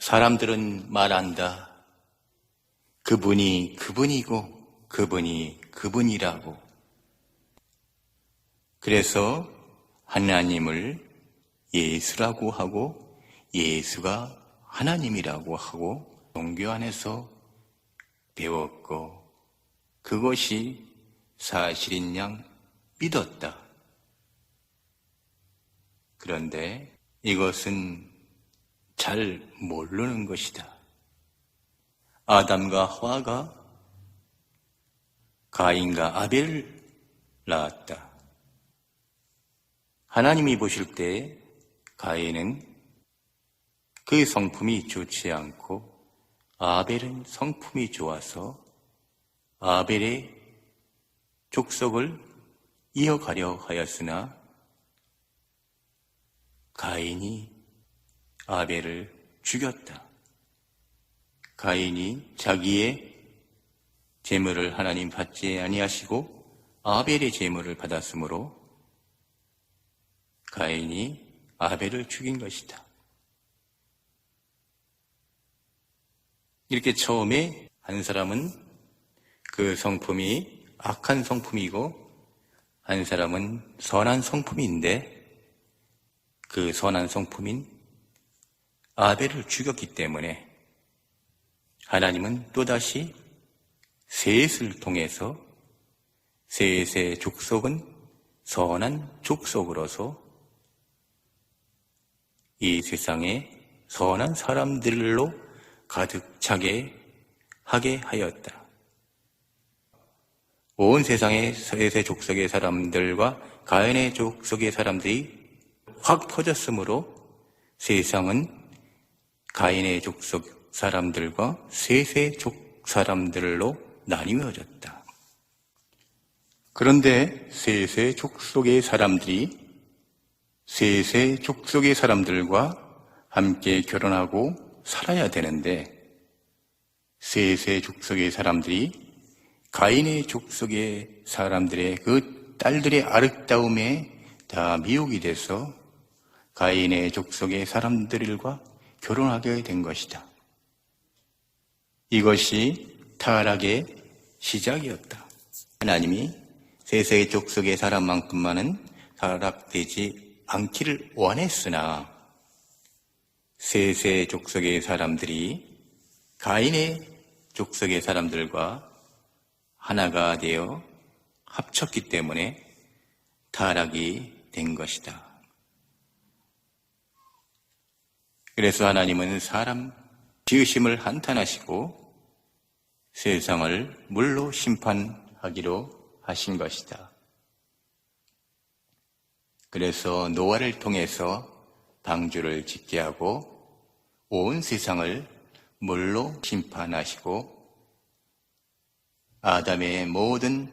사람들은 말한다. 그분이 그분이고 그분이 그분이라고. 그래서 하나님을 예수라고 하고 예수가 하나님이라고 하고 종교 안에서 배웠고 그것이 사실인 양 믿었다. 그런데 이것은 잘 모르는 것이다. 아담과 하와가 가인과 아벨을 낳았다. 하나님이 보실 때 가인은 그 성품이 좋지 않고 아벨은 성품이 좋아서 아벨의 족속을 이어가려 하였으나 가인이 아벨을 죽였다. 가인이 자기의 제물을 하나님 받지 아니하시고 아벨의 제물을 받았으므로 가인이 아벨을 죽인 것이다. 이렇게 처음에 한 사람은 그 성품이 악한 성품이고 한 사람은 선한 성품인데 그 선한 성품인 아벨을 죽였기 때문에 하나님은 또다시 셋을 통해서 셋의 족속은 선한 족속으로서 이 세상에 선한 사람들로 가득 차게 하게 하였다. 온 세상의 셋의 족속의 사람들과 가인의 족속의 사람들이 확 퍼졌으므로 세상은 가인의 족속 사람들과 셋의 족 사람들로 나뉘어졌다. 그런데 셋의 족속의 사람들이 셋의 족속의 사람들과 함께 결혼하고 살아야 되는데 셋의 족속의 사람들이 가인의 족속의 사람들의 그 딸들의 아름다움에 다 미혹이 돼서 가인의 족속의 사람들과 결혼하게 된 것이다. 이것이 타락의 시작이었다. 하나님이 셋의 족속의 사람만큼만은 타락되지 않기를 원했으나 셋의 족속의 사람들이 가인의 족속의 사람들과 하나가 되어 합쳤기 때문에 타락이 된 것이다. 그래서 하나님은 사람 지으심을 한탄하시고 세상을 물로 심판하기로 하신 것이다. 그래서 노아를 통해서 방주를 짓게 하고 온 세상을 물로 심판하시고 아담의 모든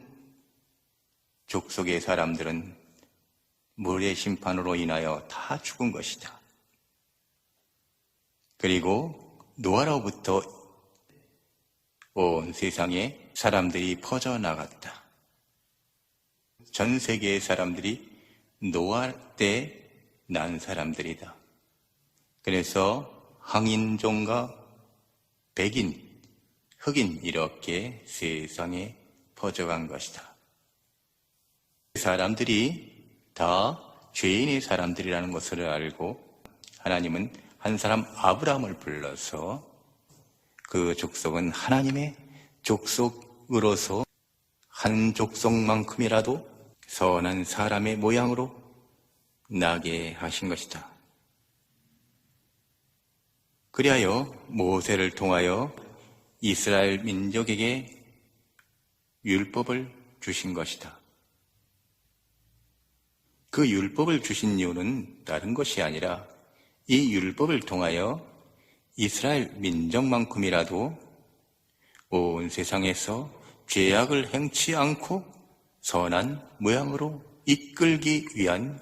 족속의 사람들은 물의 심판으로 인하여 다 죽은 것이다. 그리고 노아로부터 온 세상에 사람들이 퍼져나갔다. 전 세계의 사람들이 노아 때 난 사람들이다. 그래서 황인종과 백인, 흑인 이렇게 세상에 퍼져간 것이다. 사람들이 다 죄인의 사람들이라는 것을 알고 하나님은 한 사람 아브라함을 불러서 그 족속은 하나님의 족속으로서 한 족속만큼이라도 선한 사람의 모양으로 나게 하신 것이다. 그리하여 모세를 통하여 이스라엘 민족에게 율법을 주신 것이다. 그 율법을 주신 이유는 다른 것이 아니라 이 율법을 통하여 이스라엘 민족만큼이라도 온 세상에서 죄악을 행치 않고 선한 모양으로 이끌기 위한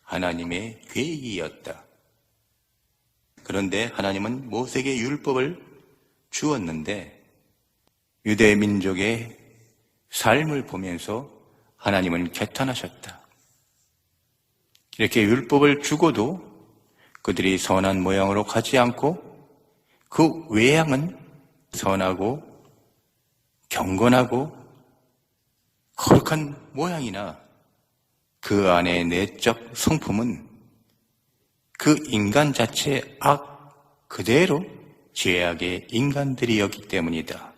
하나님의 계획이었다. 그런데 하나님은 모세에게 율법을 주었는데 유대 민족의 삶을 보면서 하나님은 개탄하셨다. 이렇게 율법을 주고도 그들이 선한 모양으로 가지 않고 그 외양은 선하고 경건하고 거룩한 모양이나 그 안의 내적 성품은 그 인간 자체의 악 그대로 죄악의 인간들이었기 때문이다.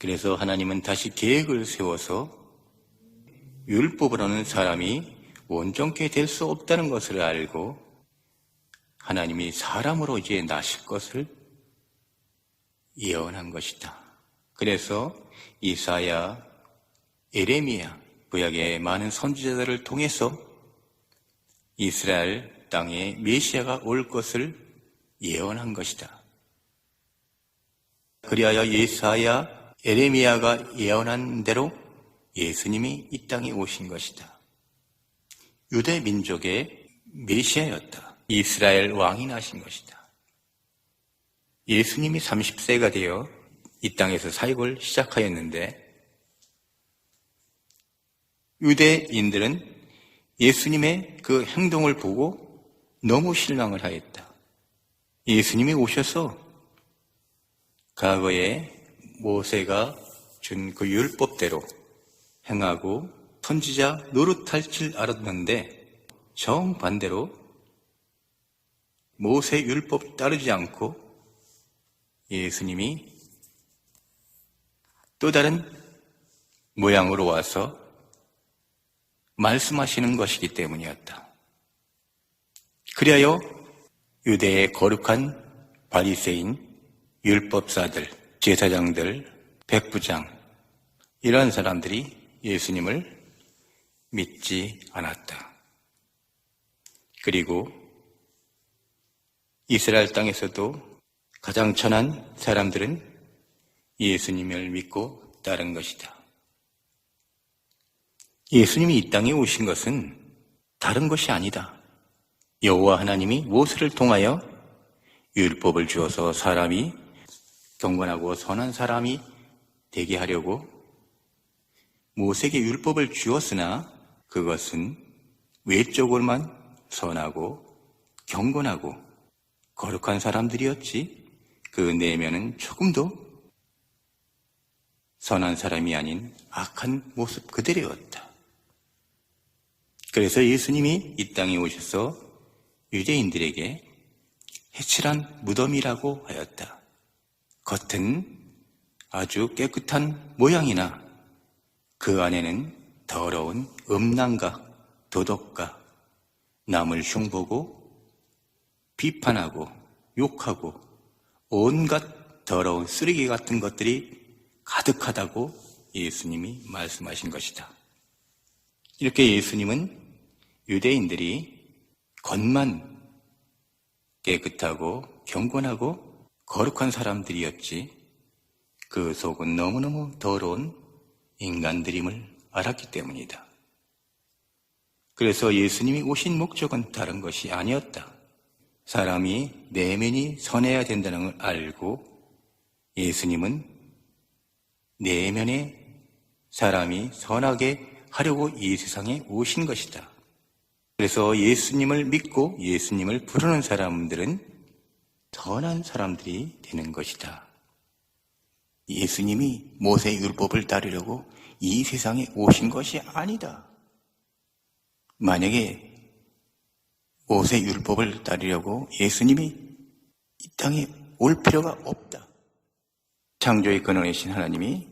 그래서 하나님은 다시 계획을 세워서 율법으로는 사람이 온전케 될 수 없다는 것을 알고 하나님이 사람으로 이제 나실 것을 예언한 것이다. 그래서 이사야, 예레미야, 구약의 많은 선지자들을 통해서 이스라엘 땅에 메시아가 올 것을 예언한 것이다. 그리하여 이사야, 예레미야가 예언한 대로 예수님이 이 땅에 오신 것이다. 유대 민족의 메시아였다. 이스라엘 왕이 나신 것이다. 예수님이 30세가 되어 이 땅에서 사역을 시작하였는데 유대인들은 예수님의 그 행동을 보고 너무 실망을 하였다. 예수님이 오셔서 과거에 모세가 준 그 율법대로 행하고 선지자 노릇할 줄 알았는데 정반대로 모세 율법 따르지 않고 예수님이 또 다른 모양으로 와서 말씀하시는 것이기 때문이었다. 그리하여 유대의 거룩한 바리새인, 율법사들, 제사장들, 백부장 이런 사람들이 예수님을 믿지 않았다. 그리고 이스라엘 땅에서도 가장 천한 사람들은 예수님을 믿고 따른 것이다. 예수님이 이 땅에 오신 것은 다른 것이 아니다. 여호와 하나님이 모세를 통하여 율법을 주어서 사람이 경건하고 선한 사람이 되게 하려고 모세에게 율법을 주었으나 그것은 외적으로만 선하고 경건하고 거룩한 사람들이었지 그 내면은 조금도 선한 사람이 아닌 악한 모습 그대로였다. 그래서 예수님이 이 땅에 오셔서 유대인들에게 해칠한 무덤이라고 하였다. 겉은 아주 깨끗한 모양이나 그 안에는 더러운 음란과 도덕과 남을 흉보고 비판하고 욕하고 온갖 더러운 쓰레기 같은 것들이 가득하다고 예수님이 말씀하신 것이다. 이렇게 예수님은 유대인들이 겉만 깨끗하고 경건하고 거룩한 사람들이었지 그 속은 너무너무 더러운 인간들임을 알았기 때문이다. 그래서 예수님이 오신 목적은 다른 것이 아니었다. 사람이 내면이 선해야 된다는 걸 알고 예수님은 내면에 사람이 선하게 하려고 이 세상에 오신 것이다. 그래서 예수님을 믿고 예수님을 부르는 사람들은 선한 사람들이 되는 것이다. 예수님이 모세의 율법을 따르려고 이 세상에 오신 것이 아니다. 만약에 모세 율법을 따르려고 예수님이 이 땅에 올 필요가 없다. 창조의 근원이신 하나님이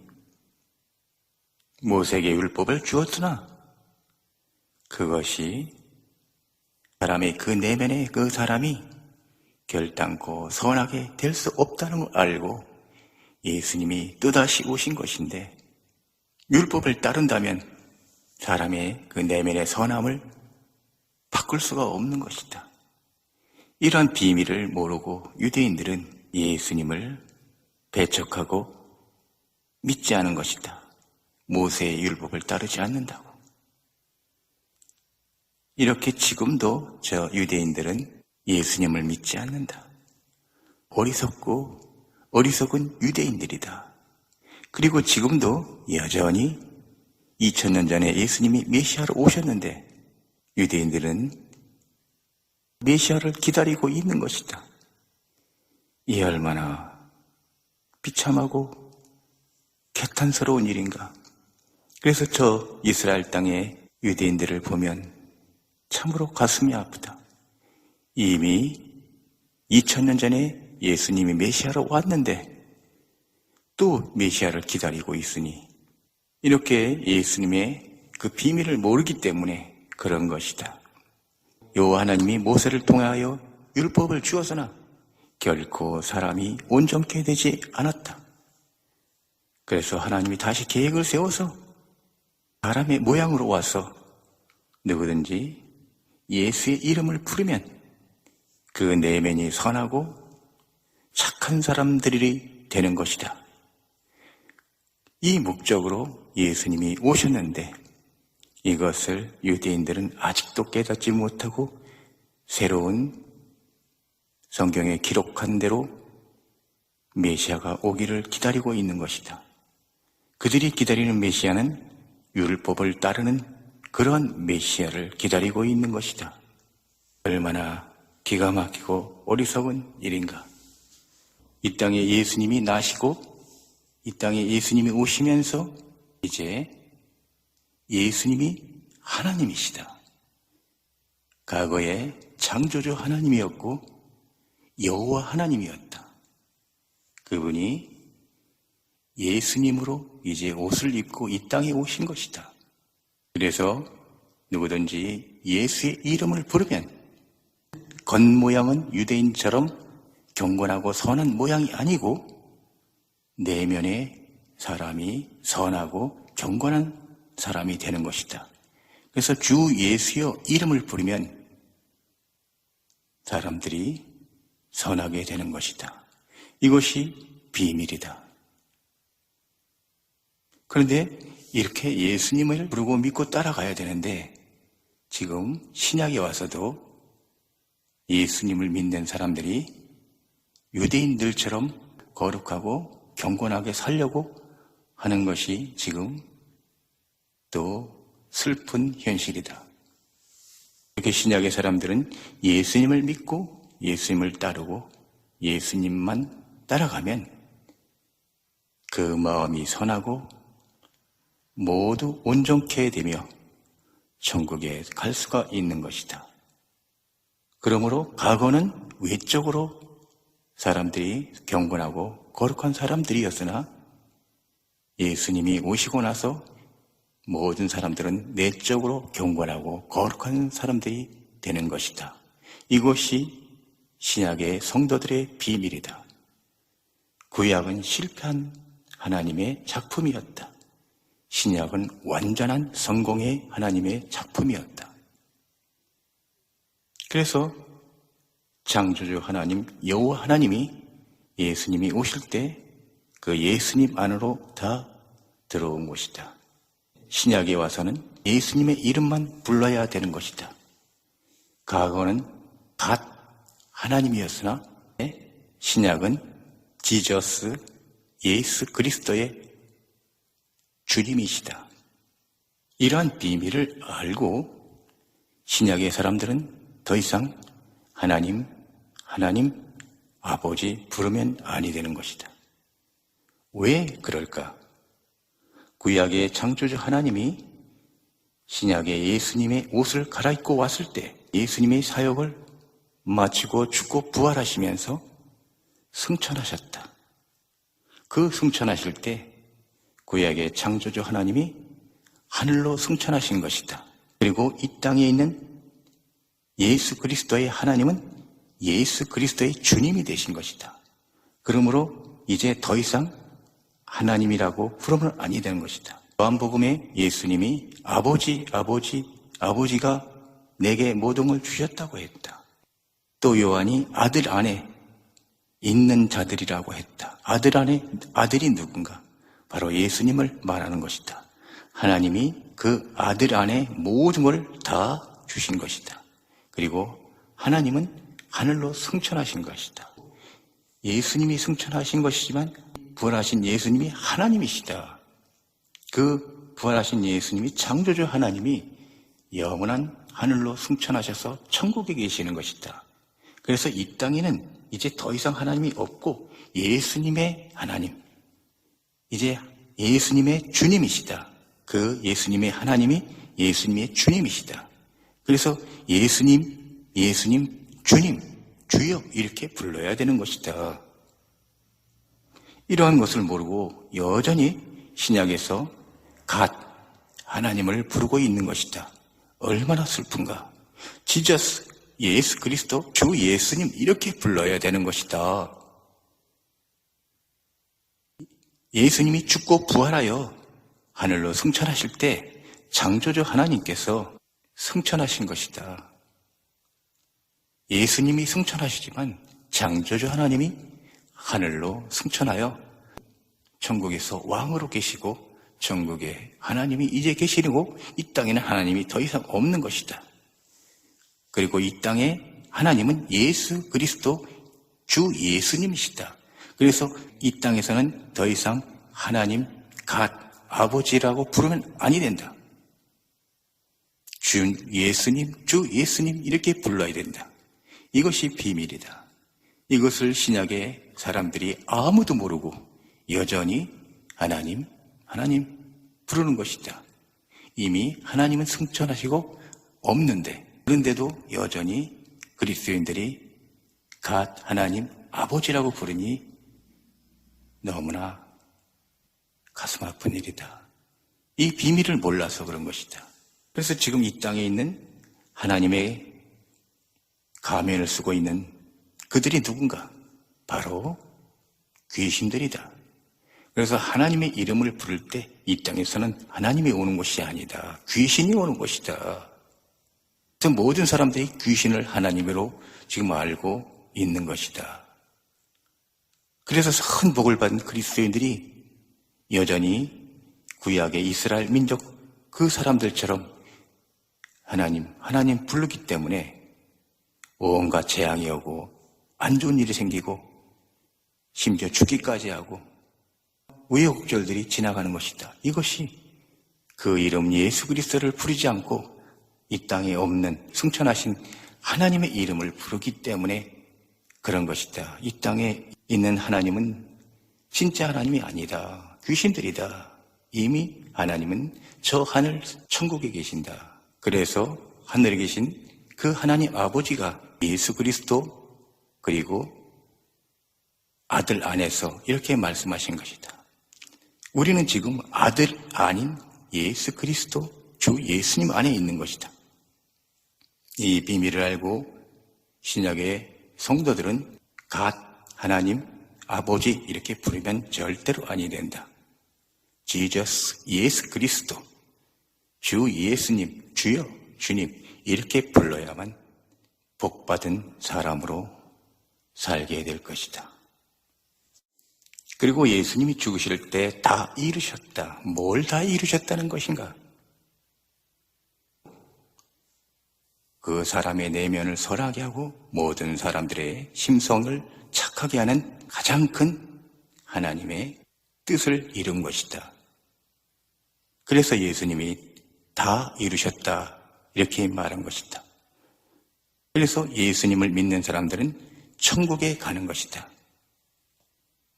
모세에게 율법을 주었으나 그것이 사람의 그 내면의 그 사람이 결단코 선하게 될 수 없다는 걸 알고 예수님이 또다시 오신 것인데 율법을 따른다면 사람의 그 내면의 선함을 바꿀 수가 없는 것이다. 이러한 비밀을 모르고 유대인들은 예수님을 배척하고 믿지 않은 것이다. 모세의 율법을 따르지 않는다고. 이렇게 지금도 저 유대인들은 예수님을 믿지 않는다. 어리석고 어리석은 유대인들이다. 그리고 지금도 여전히 2000년 전에 예수님이 메시아로 오셨는데 유대인들은 메시아를 기다리고 있는 것이다. 이 얼마나 비참하고 개탄스러운 일인가. 그래서 저 이스라엘 땅의 유대인들을 보면 참으로 가슴이 아프다. 이미 2000년 전에 예수님이 메시아로 왔는데 또 메시아를 기다리고 있으니 이렇게 예수님의 그 비밀을 모르기 때문에 그런 것이다. 여호와 하나님이 모세를 통하여 율법을 주었으나 결코 사람이 온전케 되지 않았다. 그래서 하나님이 다시 계획을 세워서 사람의 모양으로 와서 누구든지 예수의 이름을 부르면 그 내면이 선하고 착한 사람들이 되는 것이다. 이 목적으로 예수님이 오셨는데 이것을 유대인들은 아직도 깨닫지 못하고 새로운 성경에 기록한 대로 메시아가 오기를 기다리고 있는 것이다. 그들이 기다리는 메시아는 율법을 따르는 그러한 메시아를 기다리고 있는 것이다. 얼마나 기가 막히고 어리석은 일인가. 이 땅에 예수님이 나시고 이 땅에 예수님이 오시면서 이제 예수님이 하나님이시다. 과거에 창조주 하나님이었고 여호와 하나님이었다. 그분이 예수님으로 이제 옷을 입고 이 땅에 오신 것이다. 그래서 누구든지 예수의 이름을 부르면 겉모양은 유대인처럼 경건하고 선한 모양이 아니고 내면의 사람이 선하고 경건한 사람이 되는 것이다. 그래서 주 예수여 이름을 부르면 사람들이 선하게 되는 것이다. 이것이 비밀이다. 그런데 이렇게 예수님을 부르고 믿고 따라가야 되는데 지금 신약에 와서도 예수님을 믿는 사람들이 유대인들처럼 거룩하고 경건하게 살려고 하는 것이 지금 또 슬픈 현실이다. 이렇게 신약의 사람들은 예수님을 믿고 예수님을 따르고 예수님만 따라가면 그 마음이 선하고 모두 온전케 되며 천국에 갈 수가 있는 것이다. 그러므로 과거는 외적으로 사람들이 경건하고 거룩한 사람들이었으나 예수님이 오시고 나서 모든 사람들은 내적으로 경건하고 거룩한 사람들이 되는 것이다. 이것이 신약의 성도들의 비밀이다. 구약은 실패한 하나님의 작품이었다. 신약은 완전한 성공의 하나님의 작품이었다. 그래서 창조주 하나님, 여호와 하나님이 예수님이 오실 때 그 예수님 안으로 다 들어온 것이다. 신약에 와서는 예수님의 이름만 불러야 되는 것이다. 과거는 갓 하나님이었으나 신약은 지저스, 예수 그리스도의 주님이시다. 이러한 비밀을 알고 신약의 사람들은 더 이상 하나님, 아버지 부르면 아니 되는 것이다. 왜 그럴까? 구약의 창조주 하나님이 신약의 예수님의 옷을 갈아입고 왔을 때 예수님의 사역을 마치고 죽고 부활하시면서 승천하셨다. 그 승천하실 때 구약의 창조주 하나님이 하늘로 승천하신 것이다. 그리고 이 땅에 있는 예수 그리스도의 하나님은 예수 그리스도의 주님이 되신 것이다. 그러므로 이제 더 이상 하나님이라고 부르면 아니 되는 것이다. 요한복음에 예수님이 아버지가 내게 모든 걸 주셨다고 했다. 또 요한이 아들 안에 있는 자들이라고 했다. 아들 안에 아들이 누군가? 바로 예수님을 말하는 것이다. 하나님이 그 아들 안에 모든 걸 다 주신 것이다. 그리고 하나님은 하늘로 승천하신 것이다. 예수님이 승천하신 것이지만 부활하신 예수님이 하나님이시다. 그 부활하신 예수님이 창조주 하나님이 영원한 하늘로 승천하셔서 천국에 계시는 것이다. 그래서 이 땅에는 이제 더 이상 하나님이 없고 예수님의 하나님, 이제 예수님의 주님이시다. 그 예수님의 하나님이 예수님의 주님이시다. 그래서 예수님, 주님, 주여 이렇게 불러야 되는 것이다. 이러한 것을 모르고 여전히 신약에서 갓 하나님을 부르고 있는 것이다. 얼마나 슬픈가. 지저스, 예수 그리스도, 주 예수님 이렇게 불러야 되는 것이다. 예수님이 죽고 부활하여 하늘로 승천하실 때 창조주 하나님께서 승천하신 것이다. 예수님이 승천하시지만 창조주 하나님이 하늘로 승천하여 천국에서 왕으로 계시고 천국에 하나님이 이제 계시고 이 땅에는 하나님이 더 이상 없는 것이다. 그리고 이 땅에 하나님은 예수 그리스도 주 예수님이시다. 그래서 이 땅에서는 더 이상 하나님 갓 아버지라고 부르면 아니 된다. 주 예수님 이렇게 불러야 된다. 이것이 비밀이다. 이것을 신약의 사람들이 아무도 모르고 여전히 하나님 부르는 것이다. 이미 하나님은 승천하시고 없는데, 그런데도 여전히 그리스도인들이 갓 하나님 아버지라고 부르니 너무나 가슴 아픈 일이다. 이 비밀을 몰라서 그런 것이다. 그래서 지금 이 땅에 있는 하나님의 가면을 쓰고 있는 그들이 누군가? 바로 귀신들이다. 그래서 하나님의 이름을 부를 때 이 땅에서는 하나님이 오는 것이 아니다. 귀신이 오는 것이다. 그래서 모든 사람들이 귀신을 하나님으로 지금 알고 있는 것이다. 그래서 큰 복을 받은 그리스도인들이 여전히 구약의 이스라엘 민족 그 사람들처럼 하나님 부르기 때문에 온갖 재앙이 오고 안 좋은 일이 생기고 심지어 죽기까지 하고 우여곡절들이 지나가는 것이다. 이것이 그 이름 예수 그리스도를 부르지 않고 이 땅에 없는 승천하신 하나님의 이름을 부르기 때문에 그런 것이다. 이 땅에 있는 하나님은 진짜 하나님이 아니다. 귀신들이다. 이미 하나님은 저 하늘 천국에 계신다. 그래서 하늘에 계신 그 하나님 아버지가 예수 그리스도 그리고 아들 안에서 이렇게 말씀하신 것이다. 우리는 지금 아들 아닌 예수 그리스도 주 예수님 안에 있는 것이다. 이 비밀을 알고 신약의 성도들은 갓 하나님 아버지 이렇게 부르면 절대로 아니 된다. 지저스 예수 그리스도 주 예수님 주여 주님 이렇게 불러야만 복받은 사람으로 살게 될 것이다. 그리고 예수님이 죽으실 때 다 이루셨다. 뭘 다 이루셨다는 것인가? 그 사람의 내면을 선하게 하고 모든 사람들의 심성을 착하게 하는 가장 큰 하나님의 뜻을 이룬 것이다. 그래서 예수님이 다 이루셨다 이렇게 말한 것이다. 그래서 예수님을 믿는 사람들은 천국에 가는 것이다.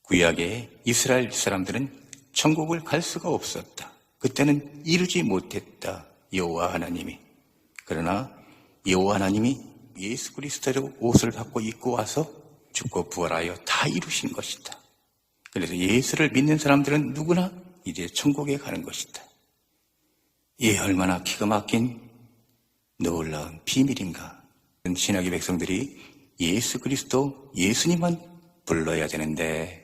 구약의 이스라엘 사람들은 천국을 갈 수가 없었다. 그때는 이루지 못했다. 여호와 하나님이. 그러나 여호와 하나님이 예수 그리스도로 옷을 받고 입고 와서 죽고 부활하여 다 이루신 것이다. 그래서 예수를 믿는 사람들은 누구나 이제 천국에 가는 것이다. 이 얼마나 기가 막힌 놀라운 비밀인가. 신약의 백성들이 예수 그리스도 예수님만 불러야 되는데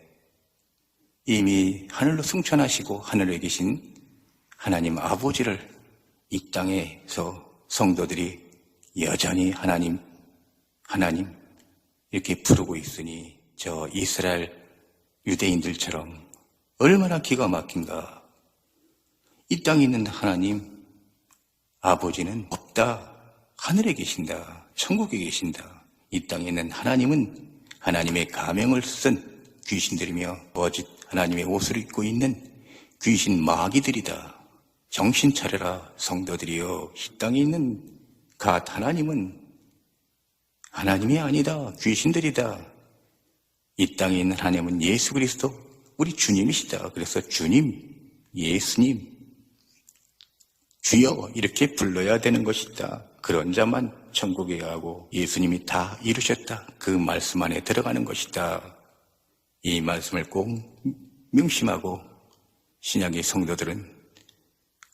이미 하늘로 승천하시고 하늘에 계신 하나님 아버지를 이 땅에서 성도들이 여전히 하나님 이렇게 부르고 있으니 저 이스라엘 유대인들처럼 얼마나 기가 막힌가. 이 땅에 있는 하나님 아버지는 없다. 하늘에 계신다. 천국에 계신다. 이 땅에 있는 하나님은 하나님의 가명을 쓴 귀신들이며 거짓 하나님의 옷을 입고 있는 귀신 마귀들이다. 정신 차려라 성도들이여. 이 땅에 있는 갓 하나님은 하나님이 아니다. 귀신들이다. 이 땅에 있는 하나님은 예수 그리스도 우리 주님이시다. 그래서 주님, 예수님, 주여 이렇게 불러야 되는 것이다. 그런 자만 천국에 가고 예수님이 다 이루셨다. 그 말씀 안에 들어가는 것이다. 이 말씀을 꼭 명심하고 신약의 성도들은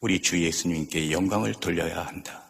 우리 주 예수님께 영광을 돌려야 한다.